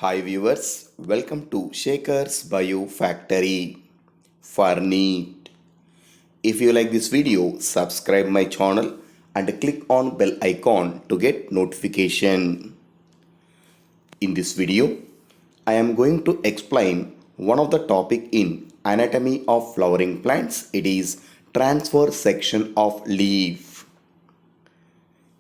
Hi viewers, welcome to Shaker's Bio Factory for NEET. If you like this video, subscribe my channel and click on bell icon to get notification. In this video, I am going to explain one of the topic in anatomy of flowering plants. It is transverse section of leaf.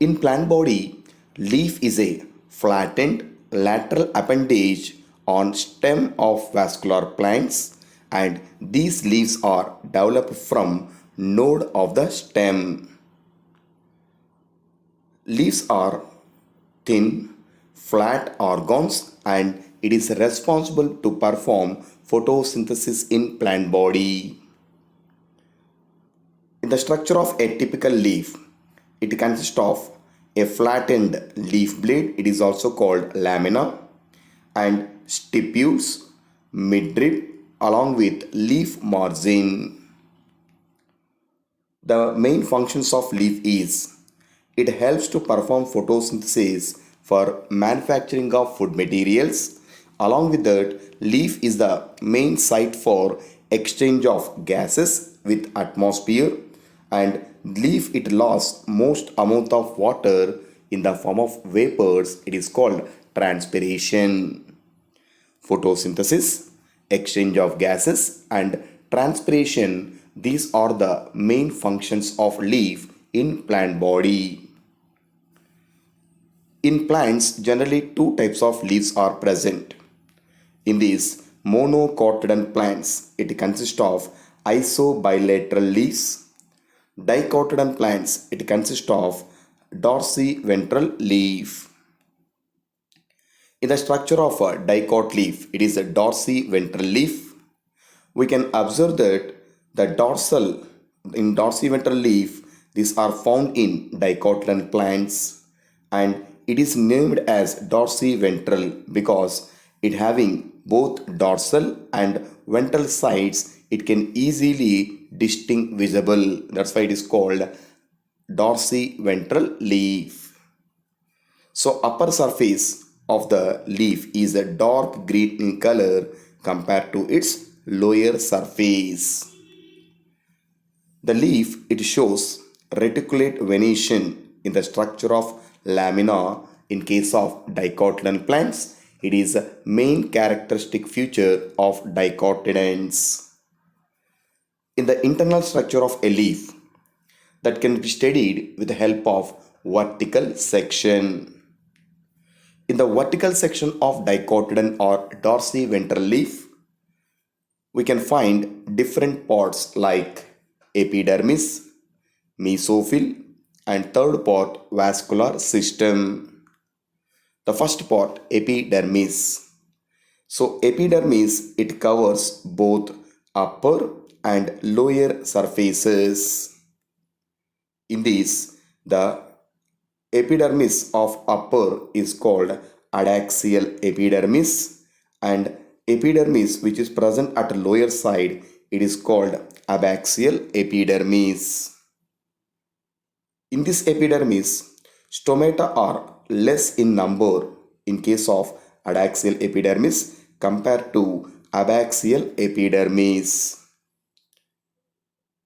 In plant body, leaf is a flattened lateral appendage on stem of vascular plants, and these leaves are developed from node of the stem. Leaves are thin, flat organs, and it is responsible to perform photosynthesis in plant body. In the structure of a typical leaf, it consists of a flattened leaf blade, it is also called lamina, and stipules, midrib, along with leaf margin. The main functions of leaf is it helps to perform photosynthesis for manufacturing of food materials. Along with that, leaf is the main site for exchange of gases with atmosphere, and leaf it lost most amount of water in the form of vapors. It is called transpiration. Photosynthesis, exchange of gases, and transpiration, these are the main functions of leaf in plant body. In plants, generally two types of leaves are present. In these monocotyledon plants, it consists of isobilateral leaves. Dicotyledon plants, it consists of dorsiventral leaf. In the structure of a dicot leaf, it is a dorsiventral leaf. We can observe that the dorsiventral leaf, these are found in dicotyledon plants, and it is named as dorsiventral because it having both dorsal and ventral sides, it can easily distinct visible. That's why it is called dorsiventral leaf. So upper surface of the leaf is a dark green in color compared to its lower surface. The leaf it shows reticulate venation in the structure of lamina. In case of dicotyledon plants, it is a main characteristic feature of dicotyledons. In the internal structure of a leaf that can be studied with the help of vertical section. In the vertical section of dicotyledon or dorsiventral leaf, we can find different parts like epidermis, mesophyll, and third part vascular system. The first part epidermis. So epidermis it covers both upper and lower surfaces. In this, the epidermis of upper is called adaxial epidermis, and epidermis which is present at lower side, it is called abaxial epidermis. In this epidermis, stomata are less in number in case of adaxial epidermis compared to abaxial epidermis.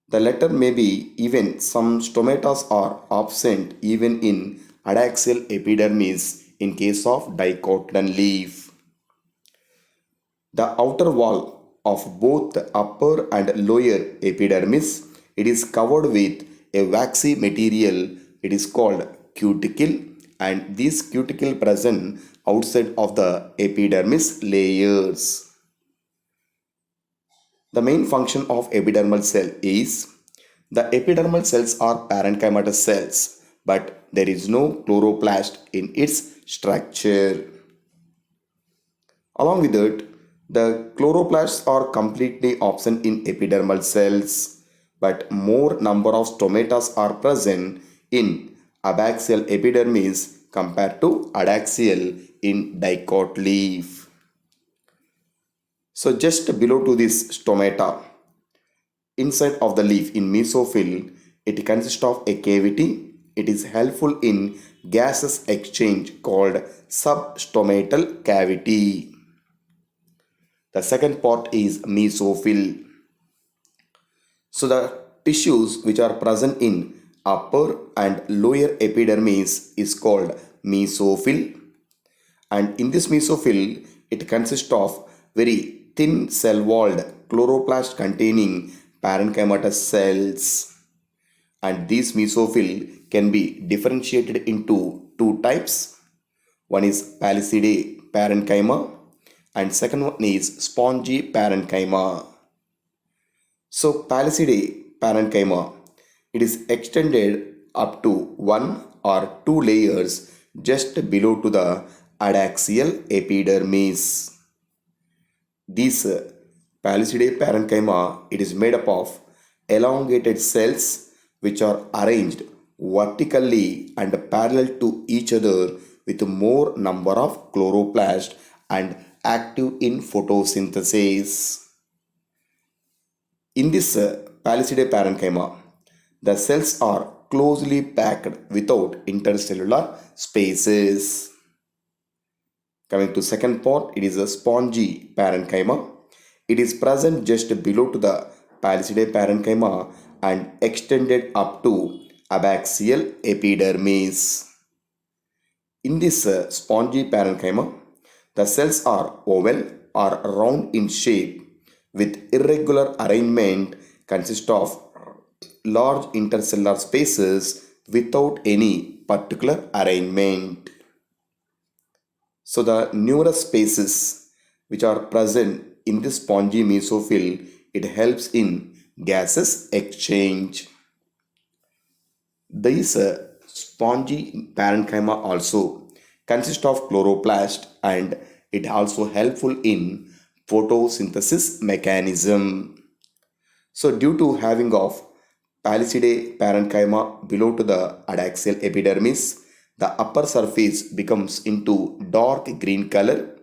The latter may be even some stomatas are absent even in adaxial epidermis in case of dicotyledon leaf. The outer wall of both the upper and lower epidermis, it is covered with a waxy material. It is called cuticle, and this cuticle present outside of the epidermis layers. The main function of epidermal cell is the epidermal cells are parenchymatous cells, but there is no chloroplast in its structure. Along with it, the chloroplasts are completely absent in epidermal cells, but more number of stomatas are present in abaxial epidermis compared to adaxial in dicot leaf. So just below to this stomata, inside of the leaf in mesophyll, it consists of a cavity It is helpful in gases exchange called substomatal cavity. The second part is mesophyll. So the tissues which are present in upper and lower epidermis is called mesophyll, and in this mesophyll it consists of very thin cell walled chloroplast containing parenchymatous cells, and these mesophyll can be differentiated into two types. One is pallidie parenchyma and second one is spongy parenchyma. So pallidie parenchyma, it is extended up to one or two layers just below to the adaxial epidermis. These pallidie parenchyma, it is made up of elongated cells which are arranged vertically and parallel to each other with more number of chloroplasts and active in photosynthesis. In this pallidie parenchyma, the cells are closely packed without intercellular spaces. Coming to second part, it is a spongy parenchyma. It is present just below to the pallidie parenchyma and extended up to abaxial epidermis. In this spongy parenchyma, the cells are oval or round in shape with irregular arrangement, consist of large intercellular spaces without any particular arrangement. So the numerous spaces which are present in this spongy mesophyll, it helps in gases exchange. This spongy parenchyma also consists of chloroplast and it also helpful in photosynthesis mechanism. So due to having of pallidie parenchyma below to the adaxial epidermis, the upper surface becomes into dark green color.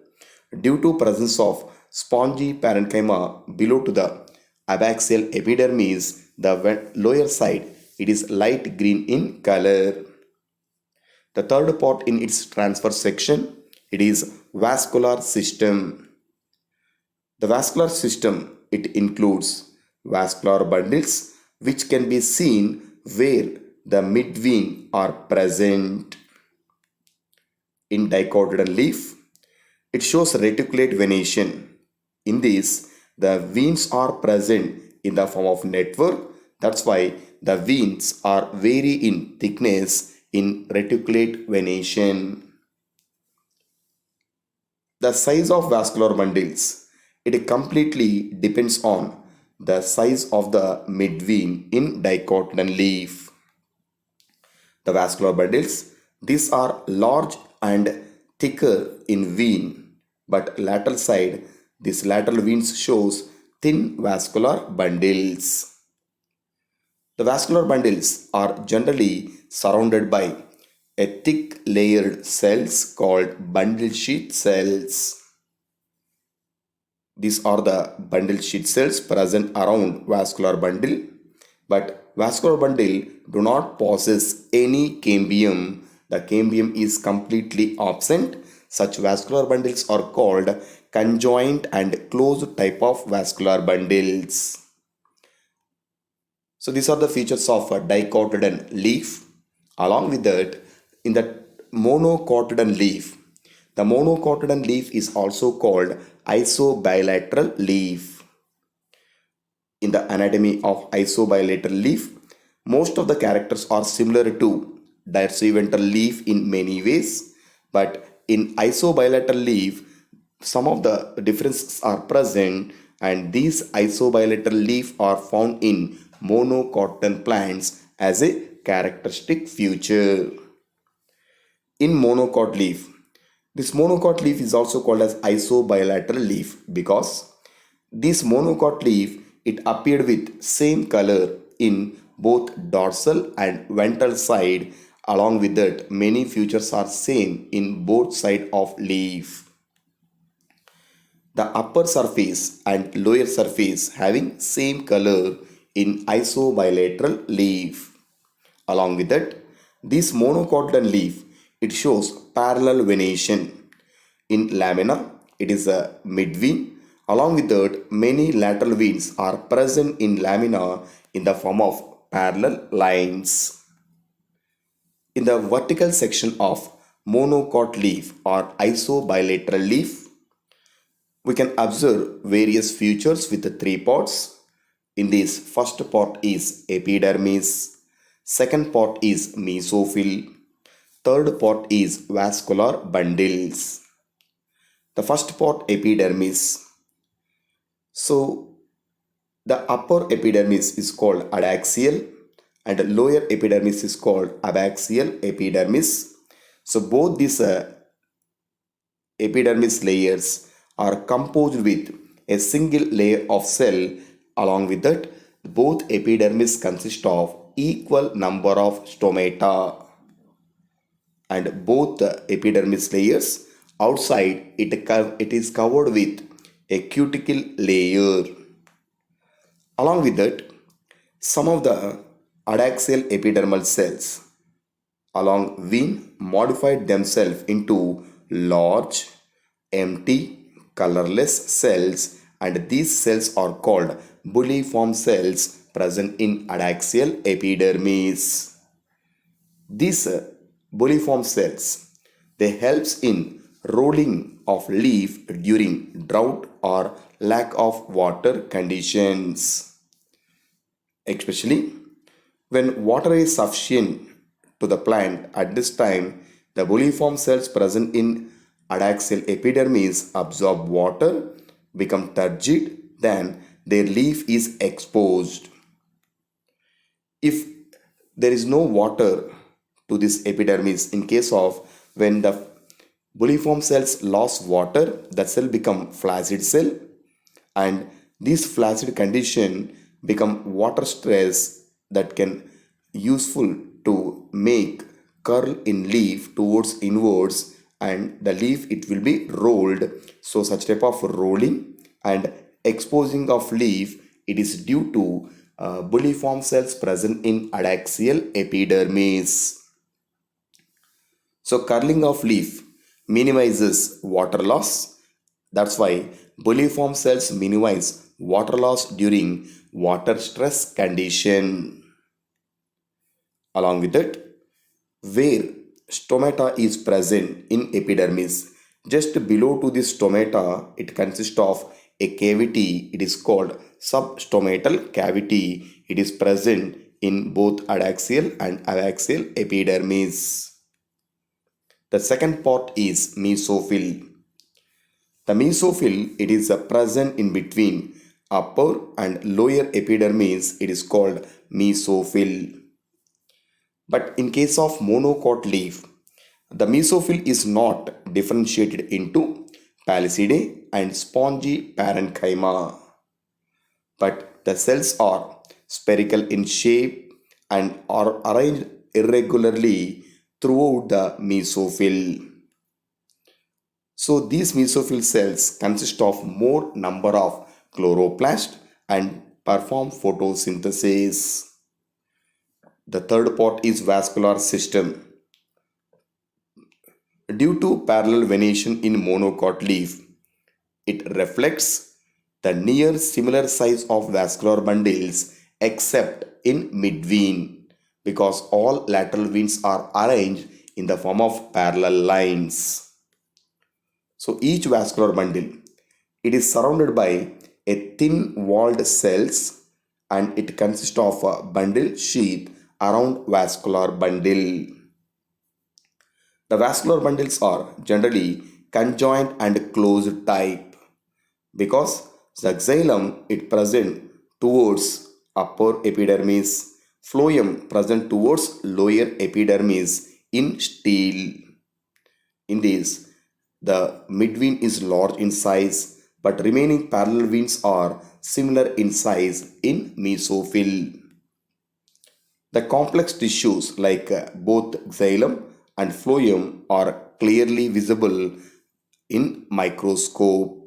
Due to presence of spongy parenchyma below to the abaxial epidermis, the lower side it is light green in color. The third part in its transverse section, it is vascular system. The vascular system, it includes vascular bundles which can be seen where the midvein are present. In dicotyledon leaf, it shows reticulate venation. In this, the veins are present in the form of network. That's why the veins are vary in thickness in reticulate venation. The size of vascular bundles, it completely depends on the size of the midvein in dicotyledon leaf. The vascular bundles, these are large and thicker in vein, but lateral side, this lateral veins shows thin vascular bundles. The vascular bundles are generally surrounded by a thick layered cells called bundle sheath cells. These are the bundle sheath cells present around vascular bundle, but vascular bundle do not possess any cambium. The cambium is completely absent. Such vascular bundles are called conjoined and closed type of vascular bundles. So these are the features of a dicotyledon leaf. Along with that, in the monocotyledon leaf, the monocotyledon leaf is also called isobilateral leaf. In the anatomy of isobilateral leaf, most of the characters are similar to dirsiventral leaf in many ways, but in isobilateral leaf, some of the differences are present, and these isobilateral leaf are found in monocotyledon plants as a characteristic feature. In monocot leaf, this monocot leaf is also called as isobilateral leaf because this monocot leaf it appeared with same color in both dorsal and ventral side. Along with that, many features are same in both side of leaf. The upper surface and lower surface having same color in isobilateral leaf. Along with that, This monocotyledon leaf, it shows parallel venation. In lamina, it is a midvein. Along with that, many lateral veins are present in lamina in the form of parallel lines. In the vertical section of monocot leaf or isobilateral leaf, we can observe various features with the three parts. In this, first part is epidermis, second part is mesophyll, third part is vascular bundles. The first part, epidermis. So the upper epidermis is called adaxial and the lower epidermis is called abaxial epidermis. So both these epidermis layers are composed with a single layer of cell. Along with that, both epidermis consist of equal number of stomata, and both the epidermis layers outside it is covered with a cuticle layer. Along with that, some of the adaxial epidermal cells along vein modified themselves into large, empty, colorless cells, and these cells are called bulliform cells present in adaxial epidermis. These bulliform cells, they helps in rolling of leaf during drought or lack of water conditions, especially when water is sufficient to the plant. At this time, the bulliform cells present in adaxial epidermis absorb water, become turgid, then their leaf is exposed. If there is no water to this epidermis, in case of when the bulliform cells lost water, the cell become flaccid cell, and this flaccid condition become water stress that can useful to make curl in leaf towards inwards, and the leaf it will be rolled. So such type of rolling and exposing of leaf, it is due to bulliform cells present in adaxial epidermis. So curling of leaf minimizes water loss. That's why bulliform cells minimize water loss during water stress condition. Along with it, where stomata is present in epidermis, just below to this stomata, it consists of a cavity. It is called substomatal cavity. It is present in both adaxial and abaxial epidermis. The second part is mesophyll. The mesophyll, it is present in between upper and lower epidermis. It is called mesophyll. But in case of monocot leaf, the mesophyll is not differentiated into pallicidae and spongy parenchyma, but the cells are spherical in shape and are arranged irregularly throughout the mesophyll. So these mesophyll cells consist of more number of chloroplasts and perform photosynthesis. The third part is vascular system. Due to parallel venation in monocot leaf, it reflects the near similar size of vascular bundles except in midvein, because all lateral veins are arranged in the form of parallel lines. So each vascular bundle, it is surrounded by a thin walled cells, and it consists of a bundle sheath around vascular bundle. The vascular bundles are generally conjoined and closed type, because the xylem it present towards upper epidermis, phloem present towards lower epidermis in steel. In this, the midvein is large in size, but remaining parallel veins are similar in size in mesophyll. The complex tissues like both xylem and phloem are clearly visible in microscope.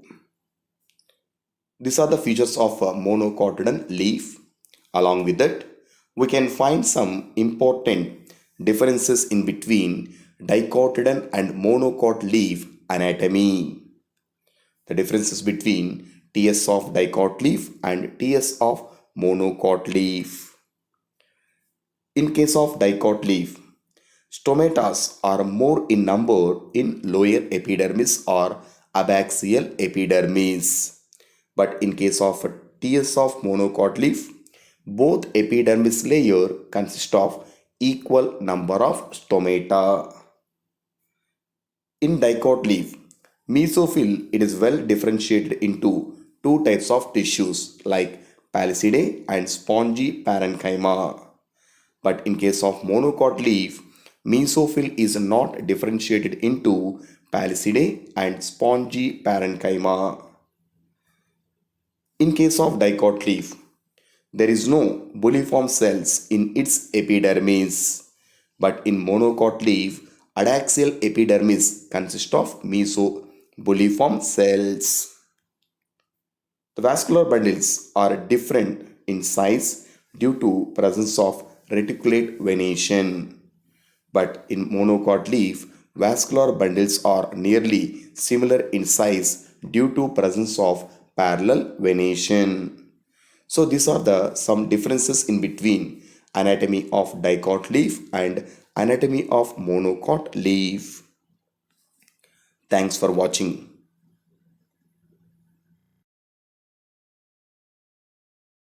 These are the features of a monocotyledon leaf. Along with that, we can find some important Differences in between dicotyledon and monocot leaf anatomy. The differences between TS of dicot leaf and TS of monocot leaf. In case of dicot leaf, stomatas are more in number in lower epidermis or abaxial epidermis. But in case of TS of monocot leaf, both epidermis layer consist of equal number of stomata. In dicot leaf, mesophyll it is well differentiated into two types of tissues like pallicidae and spongy parenchyma. But in case of monocot leaf, mesophyll is not differentiated into pallicidae and spongy parenchyma. In case of dicot leaf, there is no bulliform cells in its epidermis. But in monocot leaf, adaxial epidermis consists of mesobulliform cells. The vascular bundles are different in size due to presence of reticulate venation. But in monocot leaf, vascular bundles are nearly similar in size due to presence of parallel venation. So these are the some differences in between anatomy of dicot leaf and anatomy of monocot leaf. Thanks for watching.